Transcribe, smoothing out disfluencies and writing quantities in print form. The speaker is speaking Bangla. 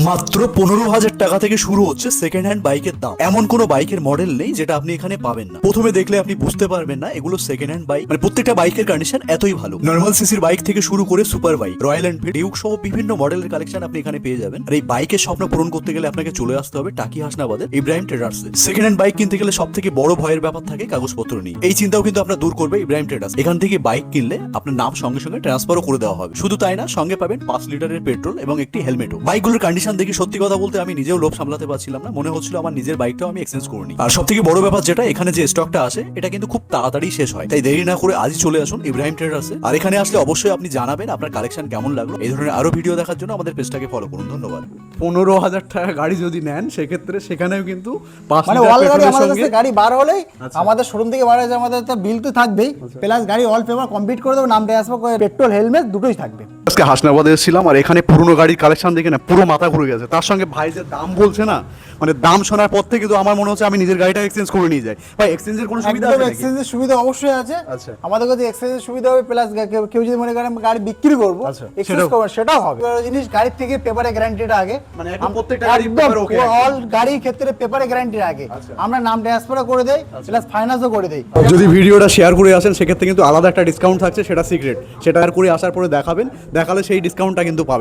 মাত্র 15,000 টাকা থেকে শুরু হচ্ছে সেকেন্ড হ্যান্ড বাইকের দাম। এমন কোনো বাইকের মডেল নেই যেটা আপনি এখানে পাবেন না। প্রথমে দেখলে আপনি বুঝতে পারবেন না এগুলো সেকেন্ড হ্যান্ড বাইক। মানে প্রত্যেকটা বাইকের কন্ডিশন এতই ভালো। নর্মাল সিসির বাইক থেকে শুরু করে super bike, royal Enfield, Duke সহ বিভিন্ন মডেলের কালেকশন আপনি এখানে পেয়ে যাবেন। আর এই বাইকের স্বপ্ন পূরণ করতে গেলে আপনাকে চলে আসতে হবে টাকি হাসনাবাদের ইব্রাহিম ট্রেডার্সে। সেকেন্ড হ্যান্ড বাইক কিনতে গেলে সব থেকে বড় ভয়ের ব্যাপার থাকে কাগজপত্র নিয়ে। এই চিন্তাও কিন্তু আপনার দূর করবে ইব্রাহিম ট্রেডার্স। এখান থেকে বাইক কিনলে আপনার নাম সঙ্গে সঙ্গে ট্রান্সফারও করে দেওয়া হবে। শুধু তাই না, সঙ্গে পাবেন 5 লিটারের পেট্রোল এবং একটি হেলমেটও। বাইকগুলোর কন্ডিশন দেখি সত্যি কথা বলতে আমি নিজেও লোভ সামলাতে পারছিলাম না। মনে হচ্ছিল আমার নিজের বাইকটাও আমি এক্সচেঞ্জ করে নিই। আর সব থেকে বড় ব্যাপার যেটা, এখানে যে স্টকটা আসে এটা কিন্তু খুব তাড়াতাড়ি শেষ হয়। তাই দেরি না করে আজই চলে আসুন ইব্রাহিম ট্রেডার্সে। আর এখানে আসলে অবশ্যই আপনি জানাবেন আপনার কালেকশন কেমন লাগলো। এই ধরনের আরো ভিডিও দেখার জন্য আমাদের পেজটাকে ফলো করুন। ধন্যবাদ। 15,000 টাকা গাড়ি যদি নেন সেক্ষেত্রে সেখানেও কিন্তু 5 মানে লিটার অল গাড়ি পেট্রোলের আমাদের সঙ্গে কাছে গাড়ি বার হলেই আমাদের শোরুম থেকে বার হয়েছে, আমাদের তো বিল তো থাকবেই, প্লাস গাড়ি অল পেপার কমপ্লিট করে দেবো, নাম ট্রান্সফার করে পেট্রোল হেলমেট দুটোই থাকবে। আজকে হাসনাবাদে এসেছিলাম আর এখানে পুরনো গাড়ির কালেকশন দেখে না পুরো মাথা ঘুরে গেছে। তার সঙ্গে ভাই যে দাম বলছে না, মানে দাম শোনার পর থেকে তো আমার মনে হচ্ছে আমি নিজের গাড়িটা এক্সচেঞ্জ করে নিয়ে যাই। ভাই এক্সচেঞ্জের কোনো সুবিধা আছে একদম নাকি? এক্সচেঞ্জের সুবিধা অবশ্যই আছে। আচ্ছা। আমাদের কাছে এক্সচেঞ্জের সুবিধা হবে, প্লাস কেউ যদি মনে করেন গাড়ি বিক্রি করবো, আচ্ছা, এক্সচেঞ্জ করবো, সেটাও হবে। এবার জিনিস গাড়ির থেকে পেপারে গ্যারান্টিটা আগে, মানে একদম প্রত্যেকটা গাড়ি পেপার ওকে অল গাড়ির ক্ষেত্রে পেপারে গ্যারান্টির আগে আমরা নাম ট্রান্সফার করে দেই, প্লাস ফাইন্যান্সও করে দেই। যদি ভিডিওটা শেয়ার করে আসেন সেক্ষেত্রে কিন্তু আলাদা একটা ডিসকাউন্ট থাকছে, সেটা সিক্রেট। সেটা আর করে আসার পরে দেখাবেন, দেখালে সেই ডিসকাউন্টটা কিন্তু পাবেন।